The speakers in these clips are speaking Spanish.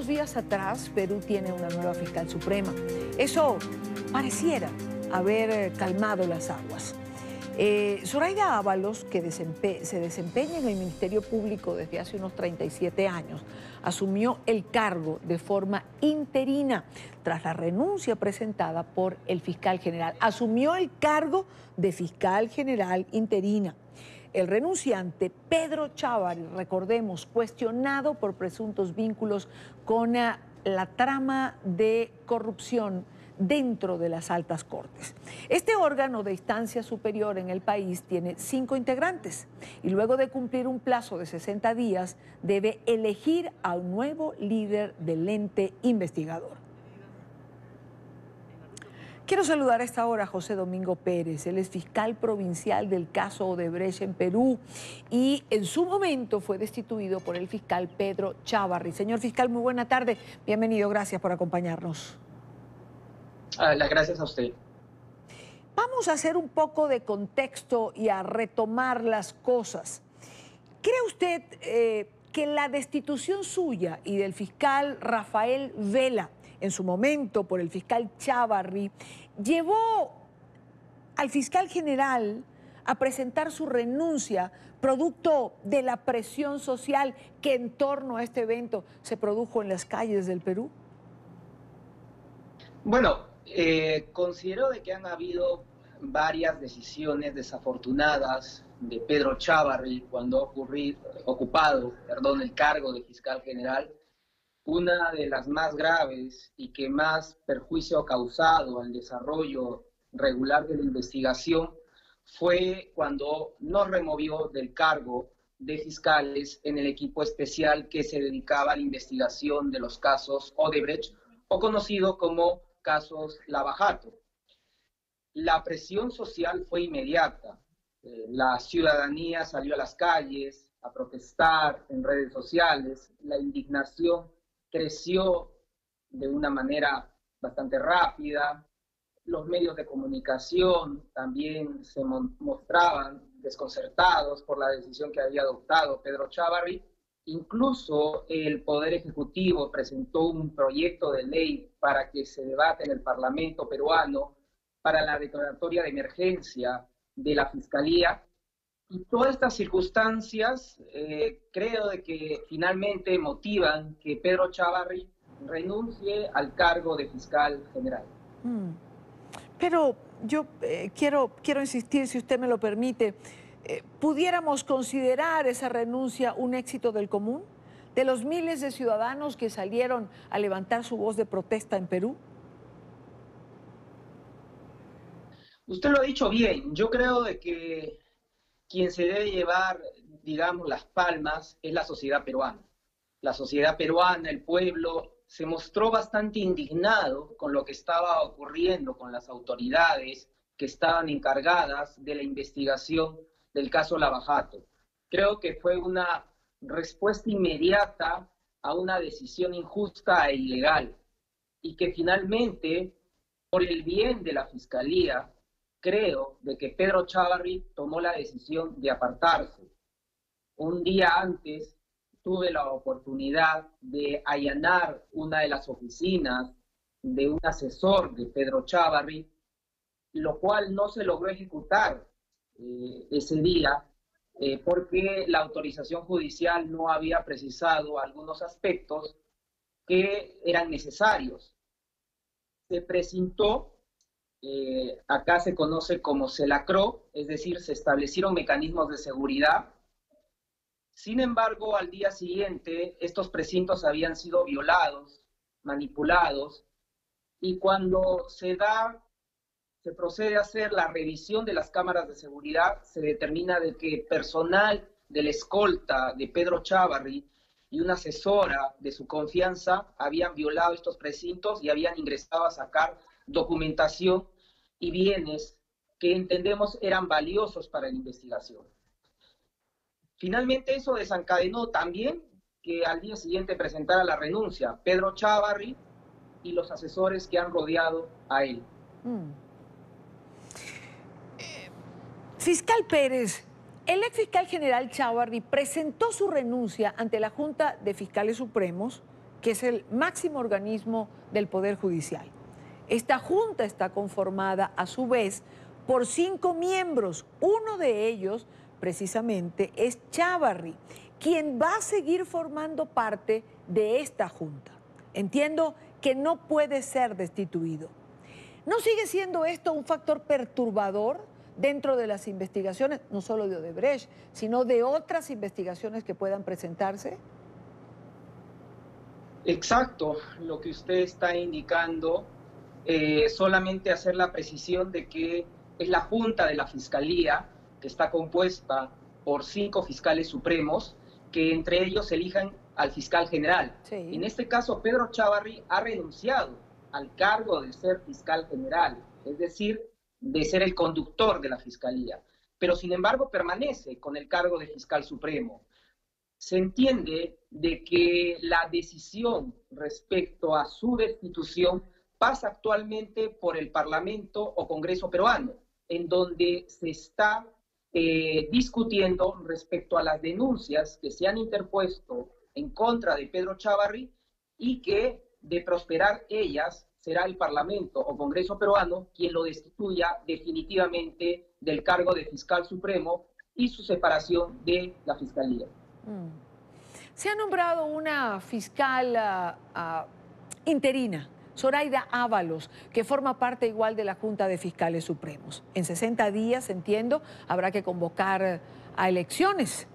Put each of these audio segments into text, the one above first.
Unos días atrás, Perú tiene una nueva fiscal suprema. Eso pareciera haber calmado las aguas. Zoraida Ábalos, que se desempeña en el Ministerio Público desde hace unos 37 años, asumió el cargo de forma interina tras la renuncia presentada por el fiscal general. Asumió el cargo de fiscal general interina. El renunciante, Pedro Chávarri, recordemos, cuestionado por presuntos vínculos con la trama de corrupción dentro de las altas cortes. Este órgano de instancia superior en el país tiene 5 integrantes y luego de cumplir un plazo de 60 días debe elegir a un nuevo líder del ente investigador. Quiero saludar a esta hora a José Domingo Pérez. Él es fiscal provincial del caso Odebrecht en Perú y en su momento fue destituido por el fiscal Pedro Chávarri. Señor fiscal, muy buena tarde. Bienvenido, gracias por acompañarnos. Las gracias a usted. Vamos a hacer un poco de contexto y a retomar las cosas. ¿Cree usted que la destitución suya y del fiscal Rafael Vela, en su momento por el fiscal Chávarri, llevó al fiscal general a presentar su renuncia producto de la presión social que en torno a este evento se produjo en las calles del Perú? Bueno, considero de que han habido varias decisiones desafortunadas de Pedro Chávarri cuando ha ocupado el cargo de fiscal general. Una de las más graves y que más perjuicio ha causado al desarrollo regular de la investigación fue cuando nos removió del cargo de fiscales en el equipo especial que se dedicaba a la investigación de los casos Odebrecht, o conocido como casos Lava Jato. La presión social fue inmediata. La ciudadanía salió a las calles a protestar en redes sociales. La indignación creció de una manera bastante rápida. Los medios de comunicación también se mostraban desconcertados por la decisión que había adoptado Pedro Chávarri. Incluso el Poder Ejecutivo presentó un proyecto de ley para que se debate en el Parlamento peruano para la declaratoria de emergencia de la Fiscalía. Y todas estas circunstancias creo de que finalmente motivan que Pedro Chávarri renuncie al cargo de fiscal general. Pero yo quiero insistir, si usted me lo permite, ¿pudiéramos considerar esa renuncia un éxito del común? ¿De los miles de ciudadanos que salieron a levantar su voz de protesta en Perú? Usted lo ha dicho bien. Yo creo de que quien se debe llevar, digamos, las palmas es la sociedad peruana. La sociedad peruana, el pueblo, se mostró bastante indignado con lo que estaba ocurriendo con las autoridades que estaban encargadas de la investigación del caso Lava Jato. Creo que fue una respuesta inmediata a una decisión injusta e ilegal y que finalmente, por el bien de la Fiscalía, creo de que Pedro Chávarri tomó la decisión de apartarse. Un día antes tuve la oportunidad de allanar una de las oficinas de un asesor de Pedro Chávarri, lo cual no se logró ejecutar ese día porque la autorización judicial no había precisado algunos aspectos que eran necesarios. Se presentó, acá se conoce como se lacró, es decir, se establecieron mecanismos de seguridad. Sin embargo, al día siguiente, estos precintos habían sido violados, manipulados, y cuando se procede a hacer la revisión de las cámaras de seguridad, se determina de que personal de la escolta de Pedro Chávarri y una asesora de su confianza habían violado estos precintos y habían ingresado a sacar documentación y bienes que entendemos eran valiosos para la investigación. Finalmente eso desencadenó también que al día siguiente presentara la renuncia Pedro Chávarri y los asesores que han rodeado a él. Fiscal Pérez, el exfiscal general Chávarri presentó su renuncia ante la Junta de Fiscales Supremos que es el máximo organismo del Poder Judicial. Esta junta está conformada, a su vez, por 5 miembros. Uno de ellos, precisamente, es Chávarri, quien va a seguir formando parte de esta junta. Entiendo que no puede ser destituido. ¿No sigue siendo esto un factor perturbador dentro de las investigaciones, no solo de Odebrecht, sino de otras investigaciones que puedan presentarse? Exacto, lo que usted está indicando, solamente hacer la precisión de que es la Junta de la Fiscalía, que está compuesta por 5 fiscales supremos, que entre ellos elijan al fiscal general. Sí. En este caso, Pedro Chávarri ha renunciado al cargo de ser fiscal general, es decir, de ser el conductor de la fiscalía, pero sin embargo permanece con el cargo de fiscal supremo. Se entiende de que la decisión respecto a su destitución pasa actualmente por el Parlamento o Congreso peruano, en donde se está discutiendo respecto a las denuncias que se han interpuesto en contra de Pedro Chávarri y que, de prosperar ellas, será el Parlamento o Congreso peruano quien lo destituya definitivamente del cargo de fiscal supremo y su separación de la Fiscalía. Se ha nombrado una fiscal interina, Zoraida Ábalos, que forma parte igual de la Junta de Fiscales Supremos. En 60 días, entiendo, habrá que convocar a elecciones.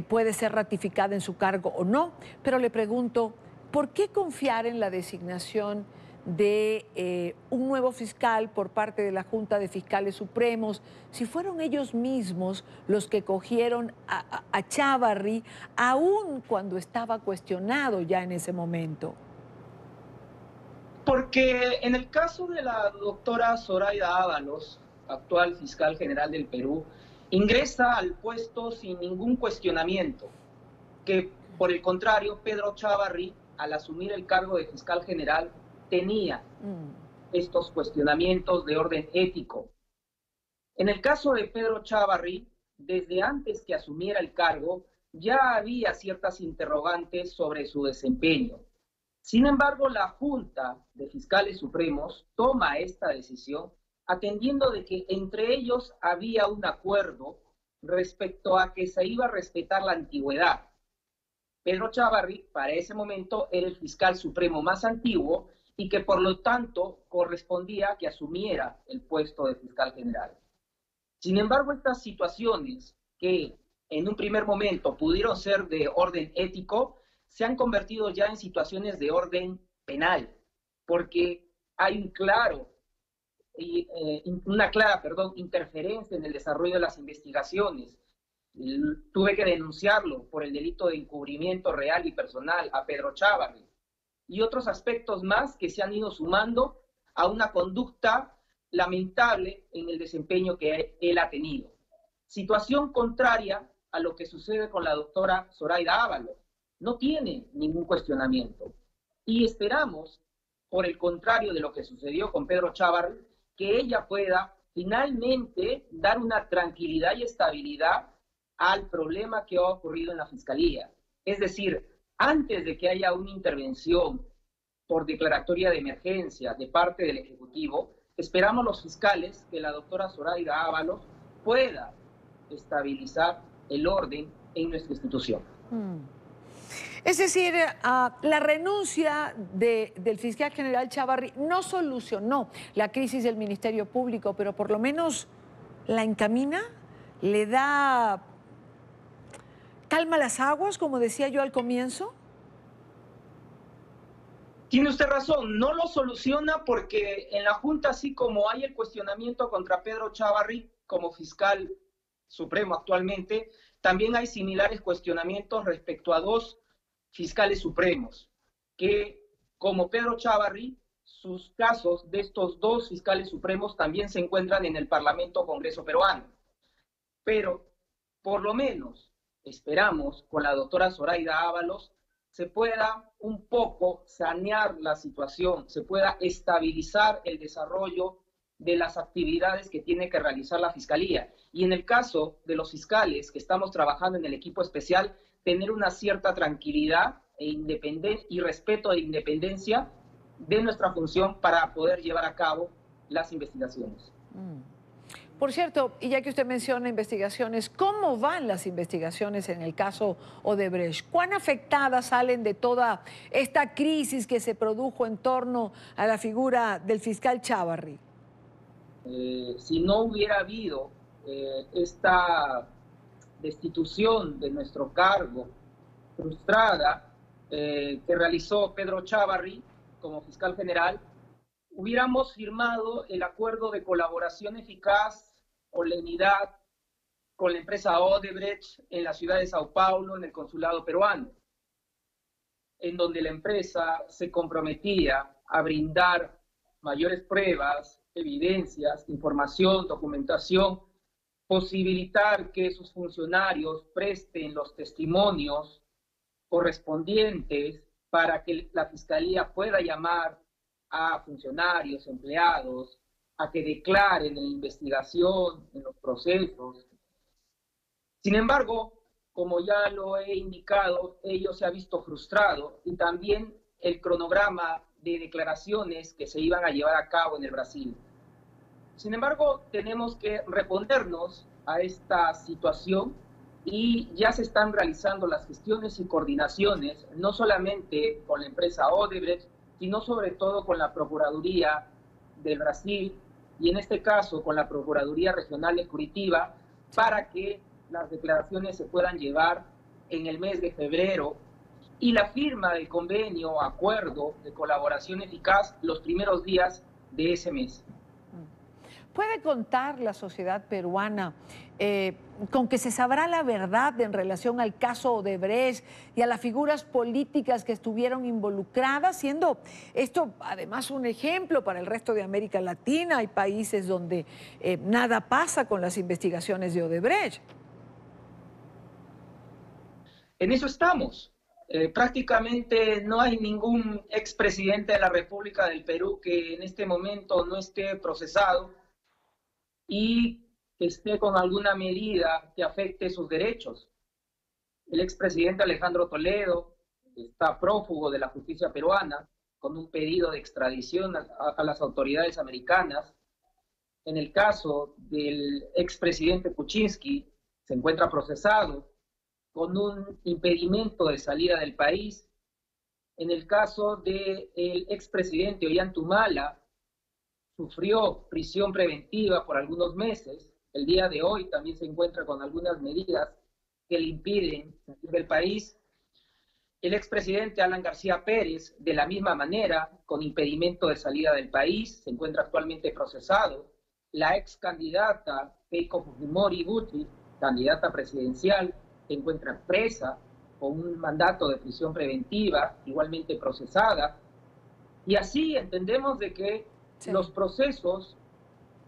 Puede ser ratificada en su cargo o no, pero le pregunto, ¿por qué confiar en la designación de un nuevo fiscal por parte de la Junta de Fiscales Supremos, si fueron ellos mismos los que cogieron a Chávarri, aún cuando estaba cuestionado ya en ese momento? Porque en el caso de la doctora Zoraida Ábalos, actual fiscal general del Perú, ingresa al puesto sin ningún cuestionamiento, que por el contrario, Pedro Chávarri, al asumir el cargo de fiscal general, tenía estos cuestionamientos de orden ético. En el caso de Pedro Chávarri, desde antes que asumiera el cargo, ya había ciertas interrogantes sobre su desempeño. Sin embargo, la Junta de Fiscales Supremos toma esta decisión atendiendo de que entre ellos había un acuerdo respecto a que se iba a respetar la antigüedad. Pedro Chávarri, para ese momento, era el fiscal supremo más antiguo y que por lo tanto correspondía que asumiera el puesto de fiscal general. Sin embargo, estas situaciones que en un primer momento pudieron ser de orden ético, se han convertido ya en situaciones de orden penal, porque hay una clara interferencia en el desarrollo de las investigaciones. Tuve que denunciarlo por el delito de encubrimiento real y personal a Pedro Chávarri y otros aspectos más que se han ido sumando a una conducta lamentable en el desempeño que él ha tenido. Situación contraria a lo que sucede con la doctora Zoraida Ábalos. No tiene ningún cuestionamiento. Y esperamos, por el contrario de lo que sucedió con Pedro Chávarri, que ella pueda finalmente dar una tranquilidad y estabilidad al problema que ha ocurrido en la Fiscalía. Es decir, antes de que haya una intervención por declaratoria de emergencia de parte del Ejecutivo, esperamos los fiscales que la doctora Zoraida Ábalos pueda estabilizar el orden en nuestra institución. Es decir, la renuncia del fiscal general Chávarri no solucionó la crisis del Ministerio Público, pero por lo menos la encamina, le da calma a las aguas, como decía yo al comienzo. Tiene usted razón, no lo soluciona porque en la Junta, así como hay el cuestionamiento contra Pedro Chávarri como fiscal supremo actualmente, también hay similares cuestionamientos respecto a 2 fiscales supremos, que como Pedro Chávarri, sus casos de estos 2 fiscales supremos también se encuentran en el Parlamento o Congreso peruano. Pero, por lo menos, esperamos con la doctora Zoraida Ábalos se pueda un poco sanear la situación, se pueda estabilizar el desarrollo de las actividades que tiene que realizar la Fiscalía. Y en el caso de los fiscales que estamos trabajando en el equipo especial, tener una cierta tranquilidad y respeto e independencia de nuestra función para poder llevar a cabo las investigaciones. Por cierto, y ya que usted menciona investigaciones, ¿cómo van las investigaciones en el caso Odebrecht? ¿Cuán afectadas salen de toda esta crisis que se produjo en torno a la figura del fiscal Chávarri? Si no hubiera habido esta destitución de nuestro cargo frustrada que realizó Pedro Chávarri como fiscal general, hubiéramos firmado el acuerdo de colaboración eficaz o lenidad con la empresa Odebrecht en la ciudad de Sao Paulo, en el consulado peruano, en donde la empresa se comprometía a brindar mayores pruebas, evidencias, información, documentación, posibilitar que sus funcionarios presten los testimonios correspondientes para que la Fiscalía pueda llamar a funcionarios, empleados, a que declaren en la investigación, en los procesos. Sin embargo, como ya lo he indicado, ello se ha visto frustrado y también el cronograma de declaraciones que se iban a llevar a cabo en el Brasil. Sin embargo, tenemos que reponernos a esta situación y ya se están realizando las gestiones y coordinaciones, no solamente con la empresa Odebrecht, sino sobre todo con la Procuraduría del Brasil y en este caso con la Procuraduría Regional de Curitiba, para que las declaraciones se puedan llevar en el mes de febrero y la firma del convenio o acuerdo de colaboración eficaz los primeros días de ese mes. ¿Puede contar la sociedad peruana con que se sabrá la verdad en relación al caso Odebrecht y a las figuras políticas que estuvieron involucradas, siendo esto además un ejemplo para el resto de América Latina? Hay países donde nada pasa con las investigaciones de Odebrecht. En eso estamos. Prácticamente no hay ningún expresidente de la República del Perú que en este momento no esté procesado y que esté con alguna medida que afecte sus derechos. El expresidente Alejandro Toledo está prófugo de la justicia peruana con un pedido de extradición a las autoridades americanas. En el caso del expresidente Kuczynski, se encuentra procesado con un impedimento de salida del país. En el caso del expresidente Ollanta, sufrió prisión preventiva por algunos meses. El día de hoy también se encuentra con algunas medidas que le impiden salir del país. El expresidente Alan García Pérez, de la misma manera, con impedimento de salida del país, se encuentra actualmente procesado. La ex candidata Keiko Fujimori Gucci, candidata presidencial, se encuentra presa con un mandato de prisión preventiva, igualmente procesada. Y así entendemos de que los procesos,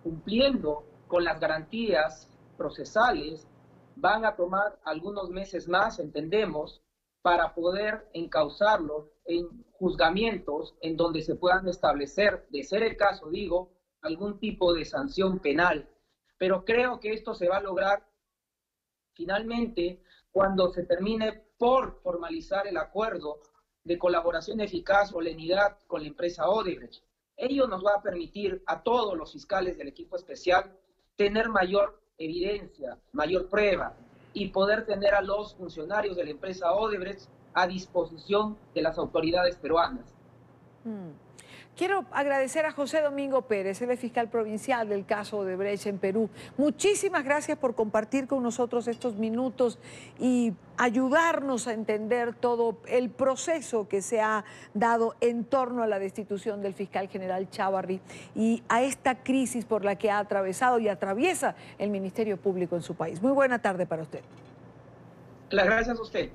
cumpliendo con las garantías procesales, van a tomar algunos meses más, entendemos, para poder encauzarlos en juzgamientos en donde se puedan establecer, de ser el caso, digo, algún tipo de sanción penal. Pero creo que esto se va a lograr finalmente cuando se termine por formalizar el acuerdo de colaboración eficaz o lenidad con la empresa Odebrecht. Ello nos va a permitir a todos los fiscales del equipo especial tener mayor evidencia, mayor prueba y poder tener a los funcionarios de la empresa Odebrecht a disposición de las autoridades peruanas. Quiero agradecer a José Domingo Pérez, el fiscal provincial del caso Odebrecht en Perú. Muchísimas gracias por compartir con nosotros estos minutos y ayudarnos a entender todo el proceso que se ha dado en torno a la destitución del fiscal general Chávarri y a esta crisis por la que ha atravesado y atraviesa el Ministerio Público en su país. Muy buena tarde para usted. Las gracias a usted.